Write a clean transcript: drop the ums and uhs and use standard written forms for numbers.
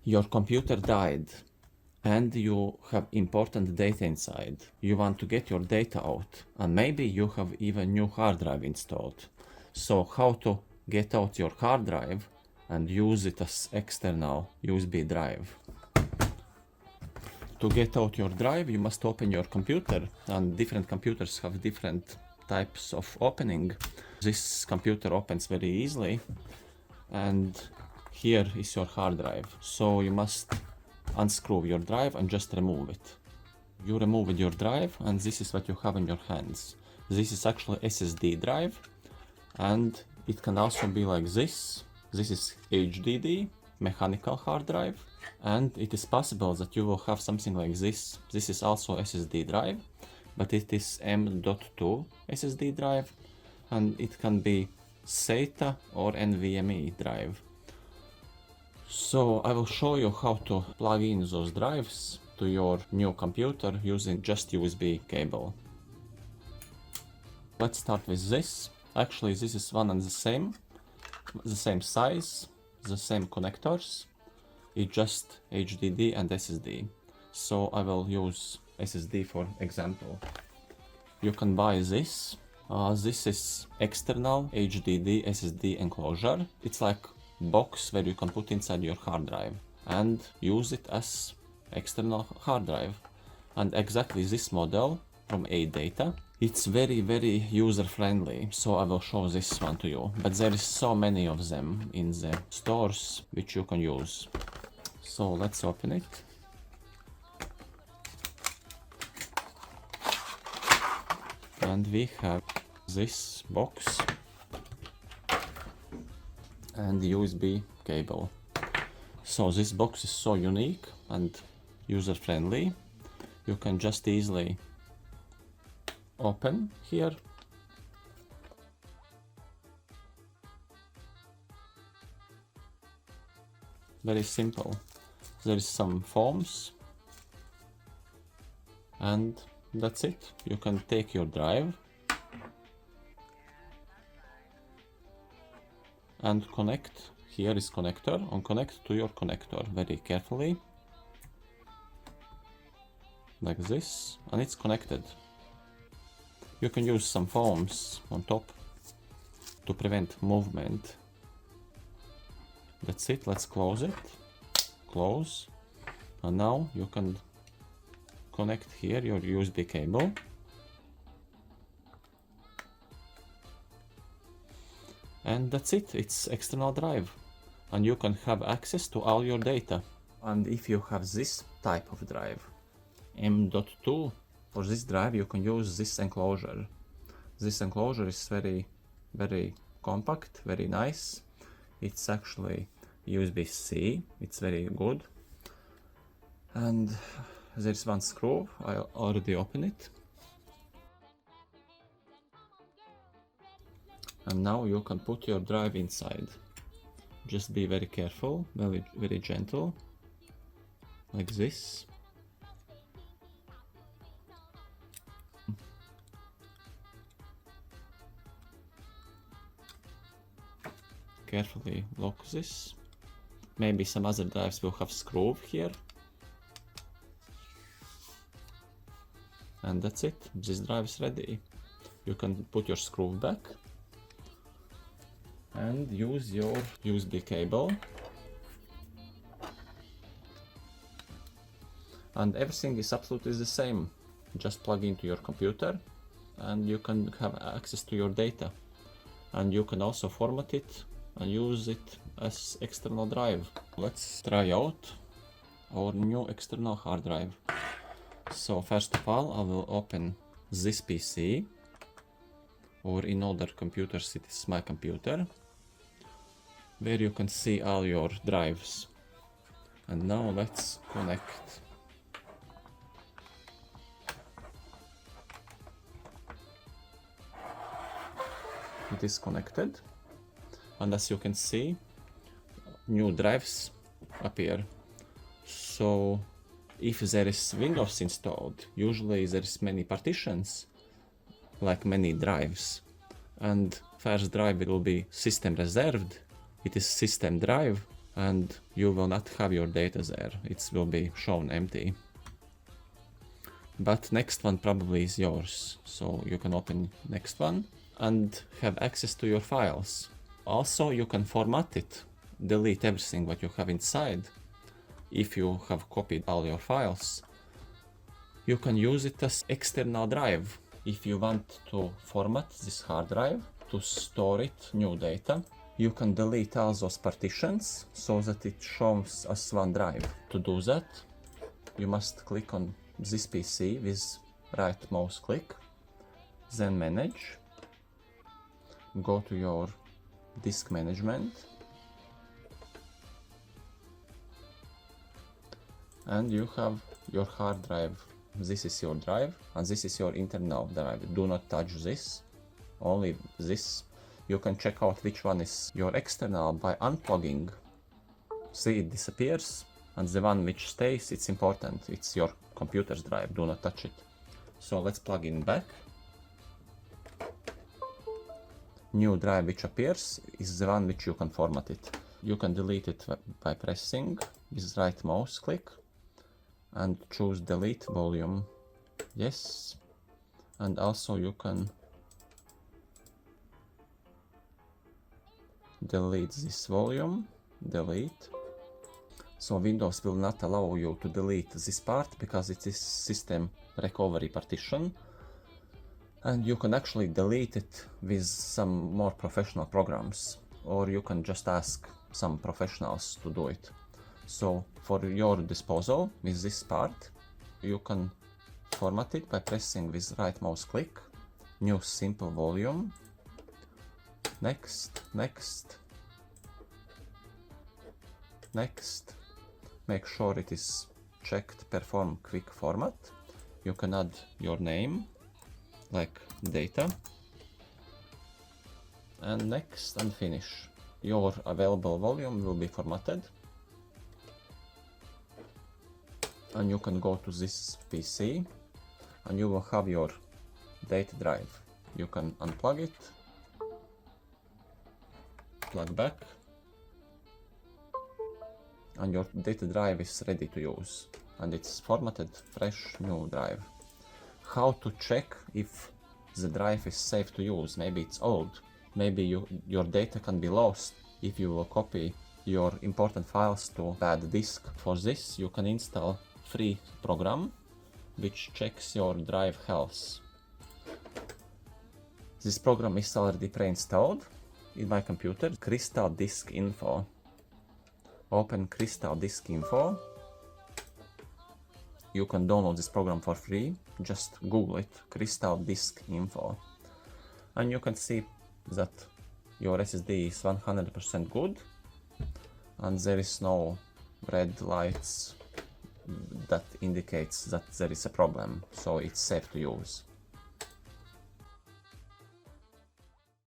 Your computer died and you have important data inside. You want to get your data out, and maybe you have even new hard drive installed. So how to get out your hard drive and use it as external USB drive? To get out your drive, you must open your computer, and different computers have different types of opening. This computer opens very easily, and here is your hard drive. So you must unscrew your drive and just remove it. You removed your drive, and this is what you have in your hands. This is actually SSD drive, and it can also be like this. This is HDD, mechanical hard drive, and it is possible that you will have something like this. This is also SSD drive, but it is M.2 SSD drive, and it can be SATA or NVMe drive. So I will show you how to plug in those drives to your new computer using just USB cable. Let's start with this. Actually, this is one and the same size, the same connectors. It's just HDD and SSD. So I will use SSD for example. You can buy this. This is external HDD SSD enclosure. It's like box where you can put inside your hard drive and use it as external hard drive. And exactly this model from ADATA. It's very user friendly, so I will show this one to you. But there is so many of them in the stores which you can use. So let's open it. And we have this box and the USB cable. So this box is so unique and user friendly. You can just easily open here. Very simple. There is some foams and that's it. You can take your drive and connect. Here is connector, and connect to your connector very carefully, like this, and it's connected. You can use some foams on top to prevent movement. That's it. Let's close it. Close. And now you can connect here your USB cable. And that's it. It's external drive. And you can have access to all your data. And if you have this type of drive, M.2, for this drive you can use this enclosure. This enclosure is very compact, very nice. It's actually USB-C, it's very good. And there's one screw, I already opened it. And now you can put your drive inside. Just be very careful, very gentle, like this. Carefully lock this. Maybe some other drives will have screw here. And that's it. This drive is ready. You can put your screw back and use your USB cable. And everything is absolutely the same. Just plug into your computer and you can have access to your data. And you can also format it and use it as external drive. Let's try out our new external hard drive. So first of all, I will open this PC, or in older computers it is my computer, where you can see all your drives. And now let's connect. It is connected. And as you can see, new drives appear. So if there is Windows installed, usually there is many partitions, like many drives. And first drive will be system reserved. It is system drive. and you will not have your data there. It will be shown empty. But next one probably is yours, so you can open next one and have access to your files. Also, you can format it, delete everything what you have inside. If you have copied all your files, you can use it as external drive. If you want to format this hard drive to store it new data, you can delete all those partitions so that it shows as one drive. To do that, you must click on this PC with right mouse click, then manage, go to your disk management, and you have your hard drive. This is your drive and this is your internal drive. Do not touch this, only this. You can check out which one is your external by unplugging. See, it disappears, and the one which stays, it's important. It's your computer's drive, do not touch it. So let's plug in back. New drive which appears is the one which you can format it. You can delete it by pressing with right mouse click and choose delete volume. Yes. And also you can delete this volume, delete. So Windows will not allow you to delete this part because it is system recovery partition. And you can actually delete it with some more professional programs, or you can just ask some professionals to do it. So for your disposal with this part, you can format it by pressing with right mouse click, new simple volume, next, next, next. Make sure it is checked perform quick format. You can add your name, like data, and next and finish. Your available volume will be formatted, and you can go to this PC and you will have your data drive. You can unplug it, plug back, and your data drive is ready to use, and it's formatted fresh new drive. How to check if the drive is safe to use? Maybe it's old, maybe your data can be lost if you will copy your important files to bad disk. For this you can install free program which checks your drive health. This program is already pre-installed in my computer. Crystal Disk Info. Open Crystal Disk Info. You can download this program for free. Just Google it, Crystal Disk Info. And you can see that your SSD is 100% good and there is no red lights that indicates that there is a problem, so it's safe to use.